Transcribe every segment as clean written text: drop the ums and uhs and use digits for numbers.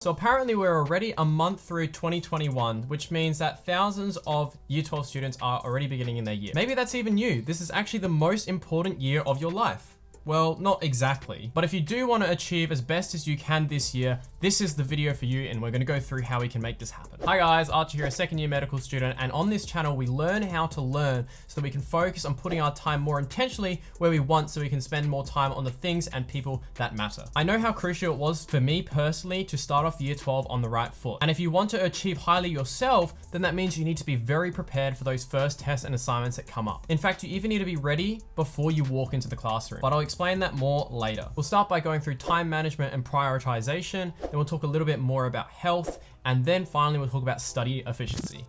So apparently we're already a month through 2021, which means that thousands of year 12 students are already beginning in their year. Maybe that's even you. This is actually the most important year of your life. Well, not exactly, but if you do want to achieve as best as you can this year, this is the video for you, and we're going to go through how we can make this happen. Hi guys, Archer here, a second year medical student, and on this channel we learn how to learn so that we can focus on putting our time more intentionally where we want, so we can spend more time on the things and people that matter. I know how crucial it was for me personally to start off year 12 on the right foot, and if you want to achieve highly yourself, then that means you need to be very prepared for those first tests and assignments that come up. In fact, you even need to be ready before you walk into the classroom, but I'll explain that more later. We'll start by going through time management and prioritization, then we'll talk a little bit more about health, and then finally we'll talk about study efficiency.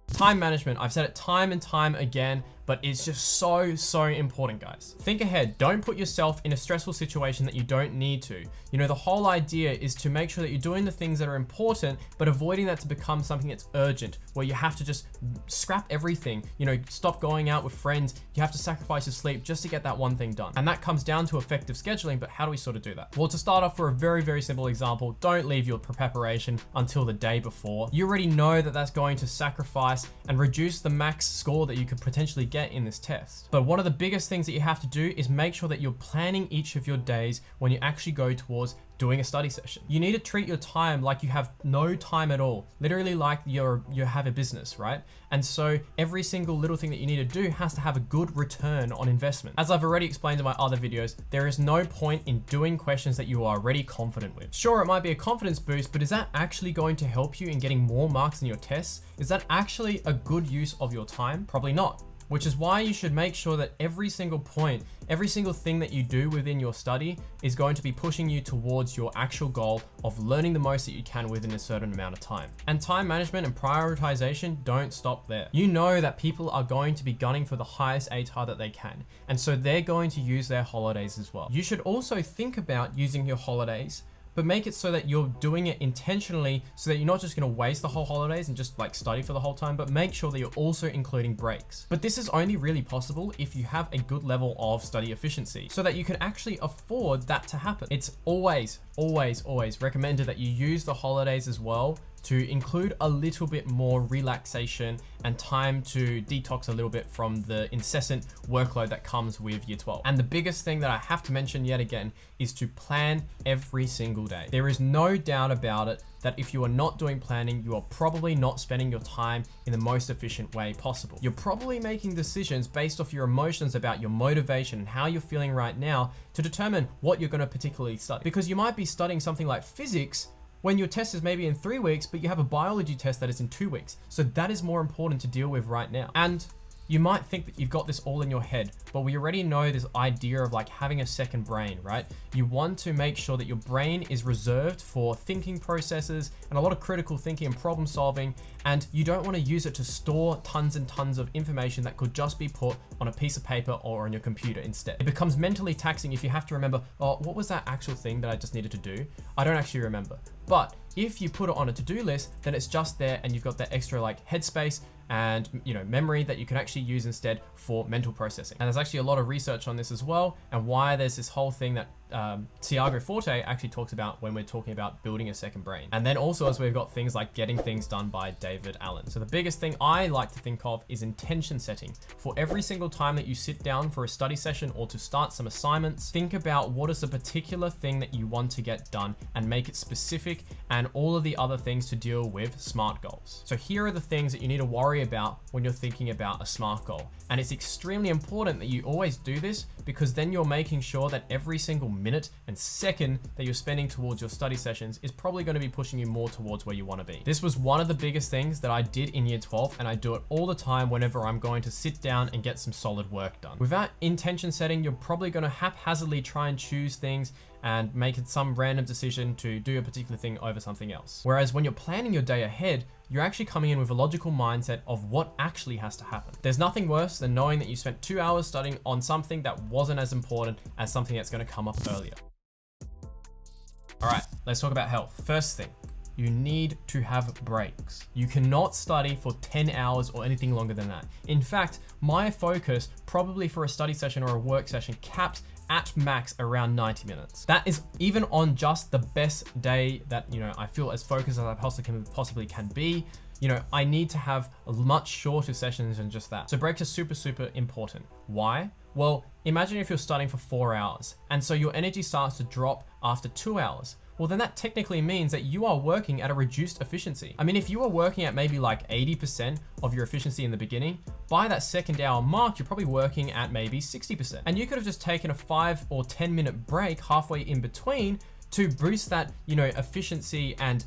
Time management, I've said it time and time again, but it's just so important, guys. Think ahead. Don't put yourself in a stressful situation that you don't need to. You know, the whole idea is to make sure that you're doing the things that are important, but avoiding that to become something that's urgent, where you have to just scrap everything, you know, stop going out with friends. You have to sacrifice your sleep just to get that one thing done. And that comes down to effective scheduling, but how do we sort of do that? Well, to start off, for a very simple example, don't leave your preparation until the day before. You already know that that's going to sacrifice and reduce the max score that you could potentially get in this test. But one of the biggest things that you have to do is make sure that you're planning each of your days when you actually go towards doing a study session. You need to treat your time like you have no time at all, literally like you have a business, right? And so every single little thing that you need to do has to have a good return on investment. As I've already explained in my other videos, there is no point in doing questions that you are already confident with. Sure, it might be a confidence boost, but is that actually going to help you in getting more marks in your tests? Is that actually a good use of your time? Probably not. Which is why you should make sure that every single point, every single thing that you do within your study is going to be pushing you towards your actual goal of learning the most that you can within a certain amount of time. And time management and prioritization don't stop there. You know that people are going to be gunning for the highest ATAR that they can, and so they're going to use their holidays as well. You should also think about using your holidays, but make it so that you're doing it intentionally, so that you're not just going to waste the whole holidays and just like study for the whole time, but make sure that you're also including breaks. But this is only really possible if you have a good level of study efficiency, so that you can actually afford that to happen. It's always recommended that you use the holidays as well to include a little bit more relaxation and time to detox a little bit from the incessant workload that comes with year 12. And the biggest thing that I have to mention yet again is to plan every single day. There is no doubt about it that if you are not doing planning, you are probably not spending your time in the most efficient way possible. You're probably making decisions based off your emotions about your motivation and how you're feeling right now to determine what you're going to particularly study. Because you might be studying something like physics when your test is maybe in 3 weeks, but you have a biology test that is in 2 weeks. So that is more important to deal with right now. And you might think that you've got this all in your head, but we already know this idea of like having a second brain, right? You want to make sure that your brain is reserved for thinking processes and a lot of critical thinking and problem solving, and you don't want to use it to store tons and tons of information that could just be put on a piece of paper or on your computer instead. It becomes mentally taxing if you have to remember, oh, what was that actual thing that I just needed to do? I don't actually remember. But if you put it on a to-do list, then it's just there and you've got that extra like headspace and, you know, memory that you can actually use instead for mental processing. And there's actually a lot of research on this as well, and why there's this whole thing that Tiago Forte actually talks about when we're talking about building a second brain. And then also as we've got things like getting things done by David Allen. So the biggest thing I like to think of is intention setting. For every single time that you sit down for a study session or to start some assignments, think about what is the particular thing that you want to get done and make it specific, and all of the other things to deal with SMART goals. So here are the things that you need to worry about when you're thinking about a SMART goal. And it's extremely important that you always do this, because then you're making sure that every single minute and second that you're spending towards your study sessions is probably going to be pushing you more towards where you want to be. This was one of the biggest things that I did in year 12, and I do it all the time whenever I'm going to sit down and get some solid work done. Without intention setting, you're probably going to haphazardly try and choose things and make it some random decision to do a particular thing over something else. Whereas when you're planning your day ahead, you're actually coming in with a logical mindset of what actually has to happen. There's nothing worse than knowing that you spent 2 hours studying on something that wasn't as important as something that's going to come up earlier. All right, let's talk about health. First thing, you need to have breaks. You cannot study for 10 hours or anything longer than that. In fact, my focus probably for a study session or a work session caps at max around 90 minutes. That is even on just the best day that, you know, I feel as focused as I possibly can be. You know, I need to have much shorter sessions than just that. So breaks are super, super important. Why? Well, imagine if you're studying for 4 hours and so your energy starts to drop after 2 hours. Well, then that technically means that you are working at a reduced efficiency. I mean, if you are working at maybe like 80% of your efficiency in the beginning, by that second hour mark, you're probably working at maybe 60%. And you could have just taken a 5 or 10 minute break halfway in between to boost that, you know, efficiency and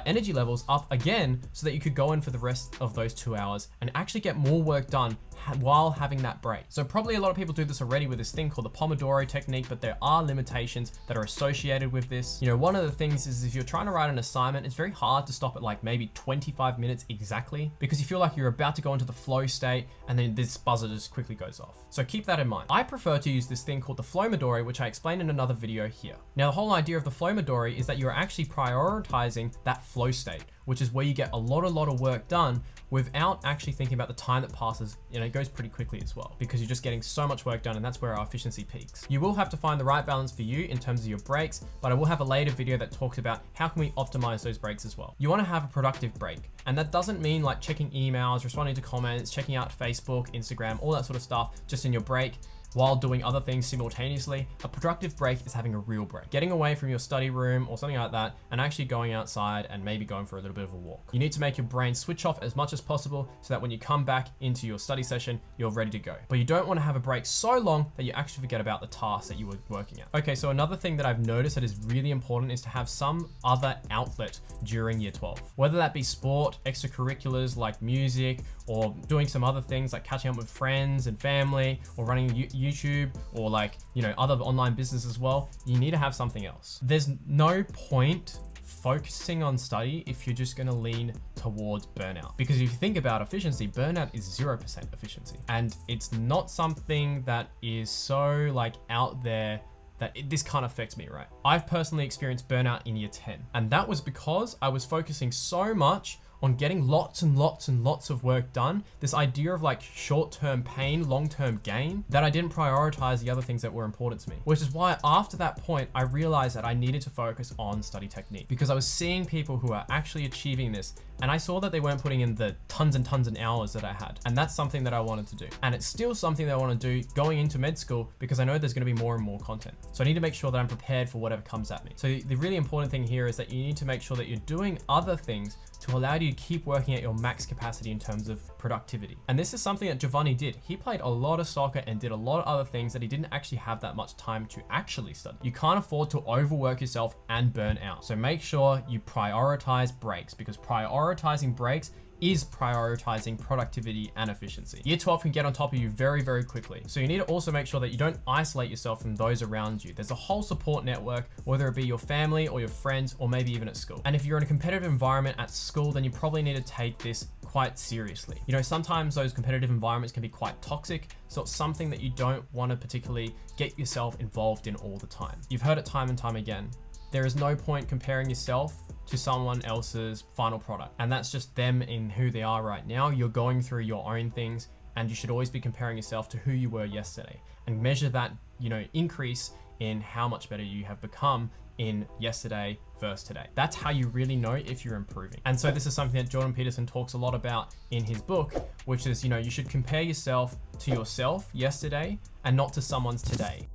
energy levels up again so that you could go in for the rest of those 2 hours and actually get more work done while having that break. So probably a lot of people do this already with this thing called the Pomodoro technique, but there are limitations that are associated with this. You know, one of the things is if you're trying to write an assignment, it's very hard to stop at like maybe 25 minutes exactly because you feel like you're about to go into the flow state and then this buzzer just quickly goes off. So keep that in mind. I prefer to use this thing called the Flowmodori, which I explained in another video here. Now, the whole idea of the Flowmodori is that you're actually prioritizing that flow state, which is where you get a lot of work done without actually thinking about the time that passes. You know, it goes pretty quickly as well because you're just getting so much work done, and that's where our efficiency peaks. You will have to find the right balance for you in terms of your breaks, but I will have a later video that talks about how can we optimize those breaks as well. You want to have a productive break, and that doesn't mean like checking emails, responding to comments, checking out Facebook, Instagram, all that sort of stuff just in your break while doing other things simultaneously. A productive break is having a real break, getting away from your study room or something like that and actually going outside and maybe going for a little bit of a walk. You need to make your brain switch off as much as possible so that when you come back into your study session, you're ready to go. But you don't want to have a break so long that you actually forget about the task that you were working at. Okay, so another thing that I've noticed that is really important is to have some other outlet during year 12, whether that be sport, extracurriculars like music, or doing some other things like catching up with friends and family, or running YouTube, or like, you know, other online business as well. You need to have something else. There's no point focusing on study if you're just going to lean towards burnout, because if you think about efficiency, burnout is 0% efficiency, and it's not something that is so like out there that this kind of affects me, right? I've personally experienced burnout in year 10, and that was because I was focusing so much on getting lots and lots of work done, this idea of like short-term pain, long-term gain, that I didn't prioritize the other things that were important to me. Which is why after that point, I realized that I needed to focus on study technique, because I was seeing people who are actually achieving this, and I saw that they weren't putting in the tons and hours that I had. And that's something that I wanted to do. And it's still something that I want to do going into med school, because I know there's going to be more and more content. So I need to make sure that I'm prepared for whatever comes at me. So the really important thing here is that you need to make sure that you're doing other things to allow you to keep working at your max capacity in terms of productivity. And this is something that Giovanni did. He played a lot of soccer and did a lot of other things that he didn't actually have that much time to actually study. You can't afford to overwork yourself and burn out. So make sure you prioritize breaks, because prioritizing breaks is prioritizing productivity and efficiency. Year 12 can get on top of you very quickly. So you need to also make sure that you don't isolate yourself from those around you. There's a whole support network, whether it be your family or your friends, or maybe even at school. And if you're in a competitive environment at school, then you probably need to take this quite seriously. You know, sometimes those competitive environments can be quite toxic, so it's something that you don't want to particularly get yourself involved in all the time. You've heard it time and time again. There is no point comparing yourself to someone else's final product. And that's just them in who they are right now. You're going through your own things, and you should always be comparing yourself to who you were yesterday and measure that, you know, increase in how much better you have become in yesterday versus today. That's how you really know if you're improving. And so this is something that Jordan Peterson talks a lot about in his book, which is, you know, you should compare yourself to yourself yesterday and not to someone's today.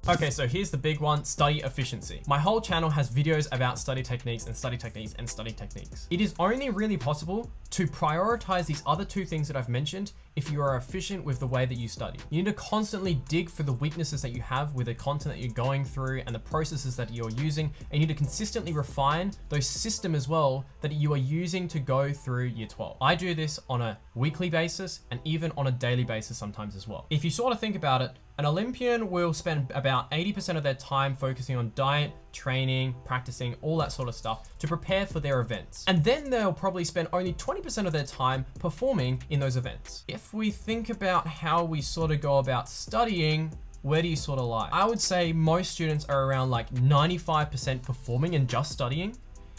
Okay, so here's the big one, study efficiency. My whole channel has videos about study techniques and study techniques and study techniques. It is only really possible to prioritize these other two things that I've mentioned if you are efficient with the way that you study. You need to constantly dig for the weaknesses that you have with the content that you're going through and the processes that you're using, and you need to consistently refine those systems as well that you are using to go through year 12. I do this on a weekly basis and even on a daily basis sometimes as well. If you sort of think about it, an Olympian will spend about 80% of their time focusing on diet, training, practicing, all that sort of stuff to prepare for their events. And then they'll probably spend only 20% of their time performing in those events. If we think about how we sort of go about studying, where do you sort of lie? I would say most students are around like 95% performing and just studying,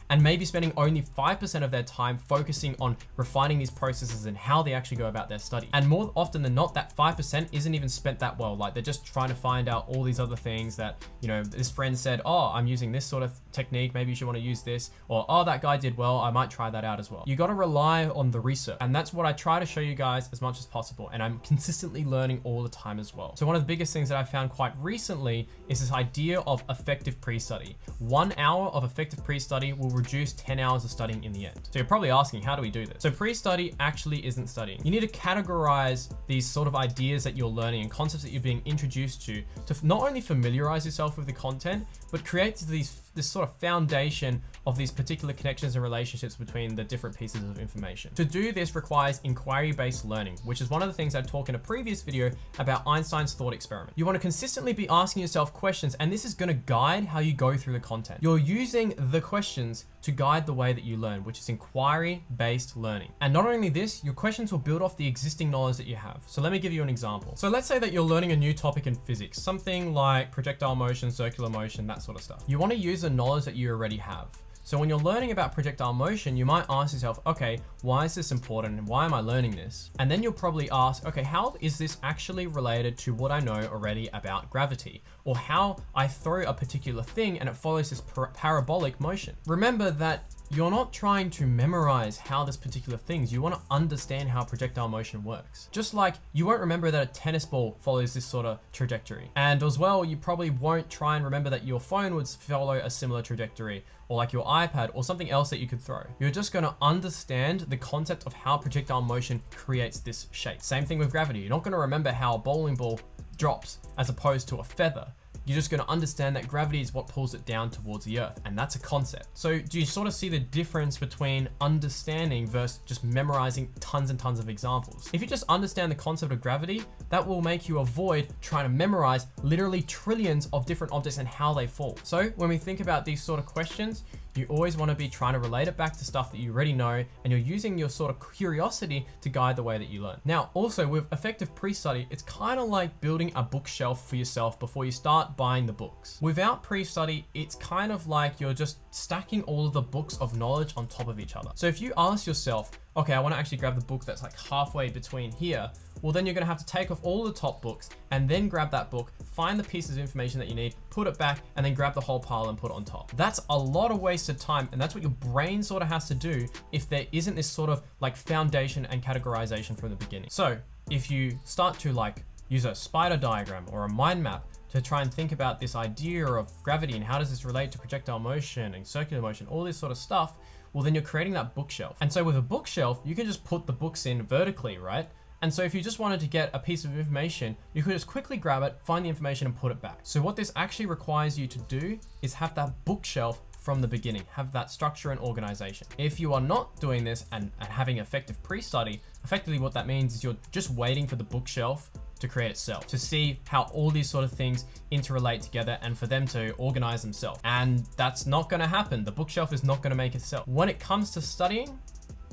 and maybe spending only 5% of their time focusing on refining these processes and how they actually go about their study. And more often than not, that 5% isn't even spent that well. Like they're just trying to find out all these other things that, you know, this friend said, oh, I'm using this sort of technique, maybe you should want to use this, or oh, that guy did well, I might try that out as well. You got to rely on the research, and that's what I try to show you guys as much as possible, and I'm consistently learning all the time as well. So one of the biggest things that I found quite recently is this idea of effective pre-study. 1 hour of effective pre-study will reduce 10 hours of studying in the end. So you're probably asking, how do we do this? So pre-study actually isn't studying. You need to categorize these sort of ideas that you're learning and concepts that you're being introduced to not only familiarize yourself with the content, but create this sort of foundation of these particular connections and relationships between the different pieces of information. To do this requires inquiry-based learning, which is one of the things I talked in a previous video about Einstein's thought experiment. You want to consistently be asking yourself questions, and this is going to guide how you go through the content. You're using the questions to guide the way that you learn, which is inquiry-based learning. And not only this, your questions will build off the existing knowledge that you have. So let me give you an example. So let's say that you're learning a new topic in physics, something like projectile motion, circular motion, that sort of stuff. You want to use the knowledge that you already have. So when you're learning about projectile motion, you might ask yourself, okay, why is this important and why am I learning this? And then you'll probably ask, okay, how is this actually related to what I know already about gravity? Or how I throw a particular thing and it follows this parabolic motion. Remember that you're not trying to memorize how this particular things, you want to understand how projectile motion works. Just like you won't remember that a tennis ball follows this sort of trajectory. And as well, you probably won't try and remember that your phone would follow a similar trajectory, or like your iPad or something else that you could throw. You're just going to understand the concept of how projectile motion creates this shape. Same thing with gravity. You're not going to remember how a bowling ball drops as opposed to a feather. You're just going to understand that gravity is what pulls it down towards the earth, and that's a concept. So do you sort of see the difference between understanding versus just memorizing tons and tons of examples? If you just understand the concept of gravity, that will make you avoid trying to memorize literally trillions of different objects and how they fall. So when we think about these sort of questions, you always want to be trying to relate it back to stuff that you already know, and you're using your sort of curiosity to guide the way that you learn. Now, also with effective pre-study, it's kind of like building a bookshelf for yourself before you start buying the books. Without pre-study, it's kind of like you're just stacking all of the books of knowledge on top of each other. So if you ask yourself, okay, I want to actually grab the book that's like halfway between here, well then you're going to have to take off all the top books and then grab that book, find the pieces of information that you need, put it back, and then grab the whole pile and put it on top. That's a lot of wasted time, and that's what your brain sort of has to do if there isn't this sort of like foundation and categorization from the beginning. So if you start to like use a spider diagram or a mind map to try and think about this idea of gravity and how does this relate to projectile motion and circular motion, all this sort of stuff, well then you're creating that bookshelf. And so with a bookshelf, you can just put the books in vertically, right? And so if you just wanted to get a piece of information, you could just quickly grab it, find the information and put it back. So what this actually requires you to do is have that bookshelf from the beginning, have that structure and organization. If you are not doing this and having effective pre-study, effectively what that means is you're just waiting for the bookshelf to create itself, to see how all these sort of things interrelate together and for them to organize themselves. And that's not going to happen. The bookshelf is not going to make itself. When it comes to studying,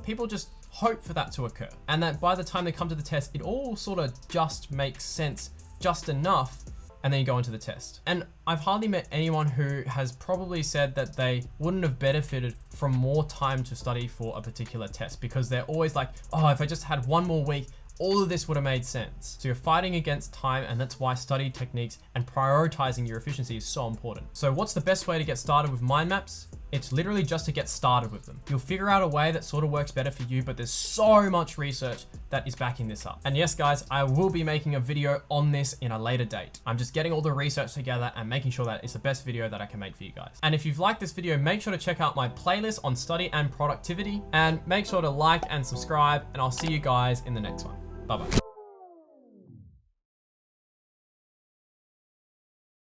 people just hope for that to occur, and that by the time they come to the test, it all sort of just makes sense just enough, and then you go into the test. And I've hardly met anyone who has probably said that they wouldn't have benefited from more time to study for a particular test, because they're always like, oh, if I just had one more week, all of this would have made sense. So you're fighting against time, and that's why study techniques and prioritizing your efficiency is so important. So what's the best way to get started with mind maps? It's literally just to get started with them. You'll figure out a way that sort of works better for you, but there's so much research that is backing this up. And yes, guys, I will be making a video on this in a later date. I'm just getting all the research together and making sure that it's the best video that I can make for you guys. And if you've liked this video, make sure to check out my playlist on study and productivity, and make sure to like and subscribe, and I'll see you guys in the next one. Bye-bye.